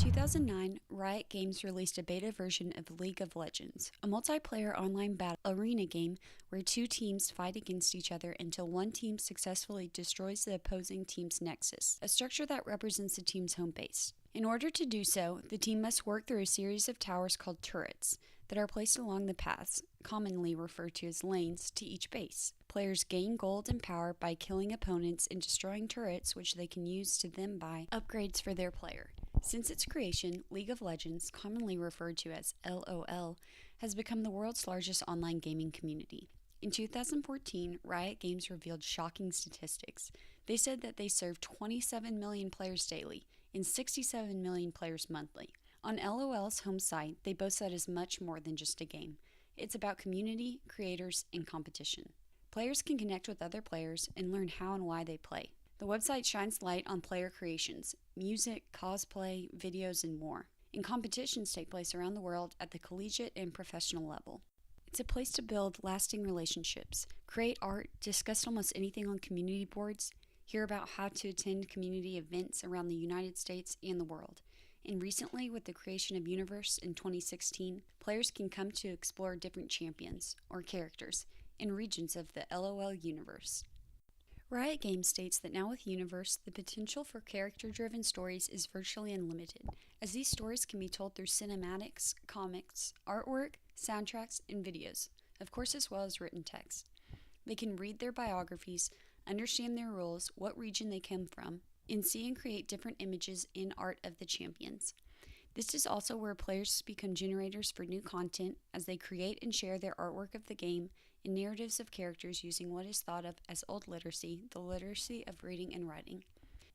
2009, Riot Games released a beta version of League of Legends, a multiplayer online battle arena game where two teams fight against each other until one team successfully destroys the opposing team's nexus, a structure that represents the team's home base. In order to do so, the team must work through a series of towers called turrets that are placed along the paths, commonly referred to as lanes, to each base. Players gain gold and power by killing opponents and destroying turrets, which they can use to then buy upgrades for their player. Since its creation, League of Legends, commonly referred to as LOL, has become the world's largest online gaming community. In 2014, Riot Games revealed shocking statistics. They said that they serve 27 million players daily and 67 million players monthly. On LOL's home site, they boast that is much more than just a game. It's about community, creators, and competition. Players can connect with other players and learn how and why they play. The website shines light on player creations, music, cosplay, videos, and more. And competitions take place around the world at the collegiate and professional level. It's a place to build lasting relationships, create art, discuss almost anything on community boards, hear about how to attend community events around the United States and the world. And recently, with the creation of Universe in 2016, players can come to explore different champions, or characters, in regions of the LOL universe. Riot Games states that now with Universe, the potential for character-driven stories is virtually unlimited, as these stories can be told through cinematics, comics, artwork, soundtracks, and videos, of course as well as written text. They can read their biographies, understand their roles, what region they come from, and see and create different images and art of the champions. This is also where players become generators for new content as they create and share their artwork of the game and narratives of characters using what is thought of as old literacy, the literacy of reading and writing.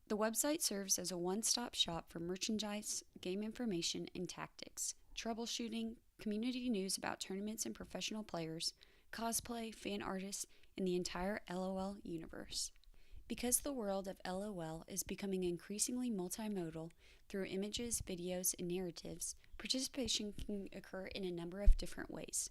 The website serves as a one-stop shop for merchandise, game information, and tactics, troubleshooting, community news about tournaments and professional players, cosplay, fan artists, and the entire LOL universe. Because the world of LOL is becoming increasingly multimodal through images, videos, and narratives, participation can occur in a number of different ways.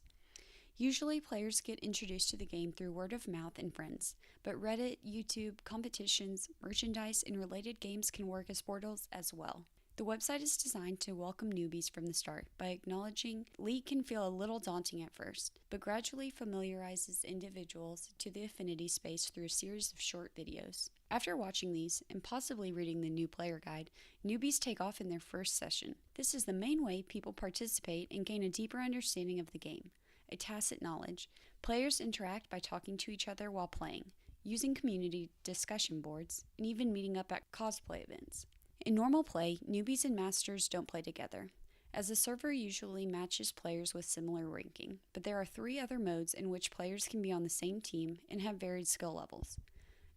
Usually, players get introduced to the game through word of mouth and friends, but Reddit, YouTube, competitions, merchandise, and related games can work as portals as well. The website is designed to welcome newbies from the start by acknowledging League can feel a little daunting at first, but gradually familiarizes individuals to the affinity space through a series of short videos. After watching these, and possibly reading the new player guide, newbies take off in their first session. This is the main way people participate and gain a deeper understanding of the game. A tacit knowledge. Players interact by talking to each other while playing, using community discussion boards, and even meeting up at cosplay events. In normal play, newbies and masters don't play together, as the server usually matches players with similar ranking, but there are 3 other modes in which players can be on the same team and have varied skill levels.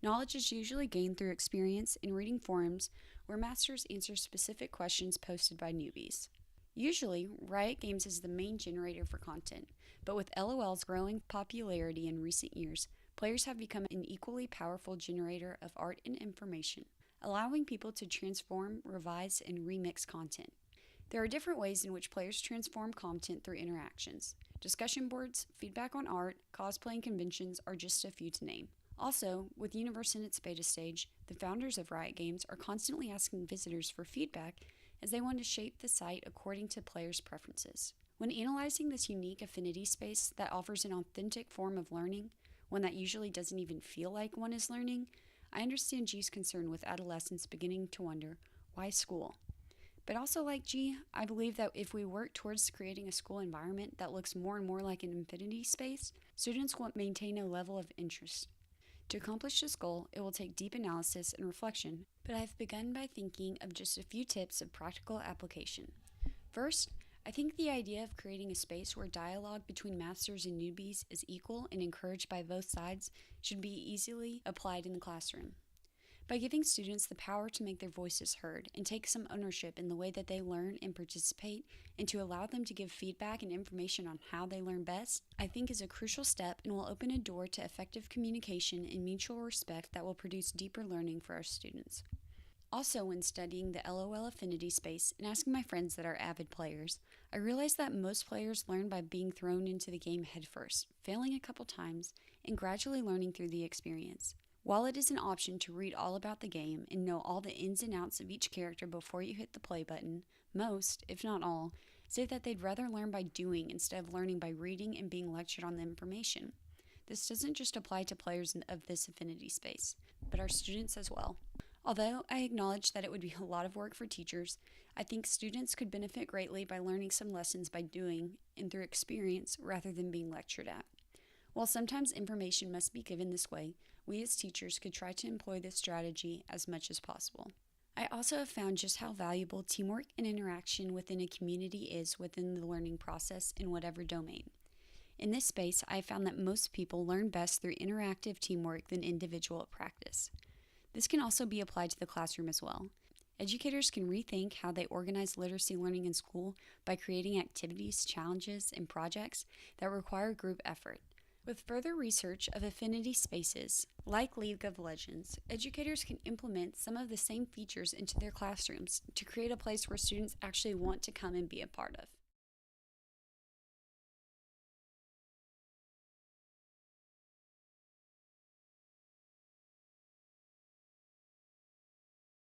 Knowledge is usually gained through experience in reading forums where masters answer specific questions posted by newbies. Usually, Riot Games is the main generator for content, but with LOL's growing popularity in recent years, players have become an equally powerful generator of art and information, allowing people to transform, revise, and remix content. There are different ways in which players transform content through interactions. Discussion boards, feedback on art, cosplay, and conventions are just a few to name. Also, with Universe in its beta stage, the founders of Riot Games are constantly asking visitors for feedback as they want to shape the site according to players' preferences. When analyzing this unique affinity space that offers an authentic form of learning, one that usually doesn't even feel like one is learning, I understand G's concern with adolescents beginning to wonder, why school? But also like G, I believe that if we work towards creating a school environment that looks more and more like an infinity space, students will maintain a level of interest. To accomplish this goal, it will take deep analysis and reflection, but I've begun by thinking of just a few tips of practical application. First, I think the idea of creating a space where dialogue between masters and newbies is equal and encouraged by both sides should be easily applied in the classroom. By giving students the power to make their voices heard and take some ownership in the way that they learn and participate, and to allow them to give feedback and information on how they learn best, I think is a crucial step and will open a door to effective communication and mutual respect that will produce deeper learning for our students. Also, when studying the LOL affinity space and asking my friends that are avid players, I realized that most players learn by being thrown into the game headfirst, failing a couple times, and gradually learning through the experience. While it is an option to read all about the game and know all the ins and outs of each character before you hit the play button, most, if not all, say that they'd rather learn by doing instead of learning by reading and being lectured on the information. This doesn't just apply to players of this affinity space, but our students as well. Although I acknowledge that it would be a lot of work for teachers, I think students could benefit greatly by learning some lessons by doing and through experience rather than being lectured at. While sometimes information must be given this way, we as teachers could try to employ this strategy as much as possible. I also have found just how valuable teamwork and interaction within a community is within the learning process in whatever domain. In this space, I have found that most people learn best through interactive teamwork than individual practice. This can also be applied to the classroom as well. Educators can rethink how they organize literacy learning in school by creating activities, challenges, and projects that require group effort. With further research of affinity spaces, like League of Legends, educators can implement some of the same features into their classrooms to create a place where students actually want to come and be a part of.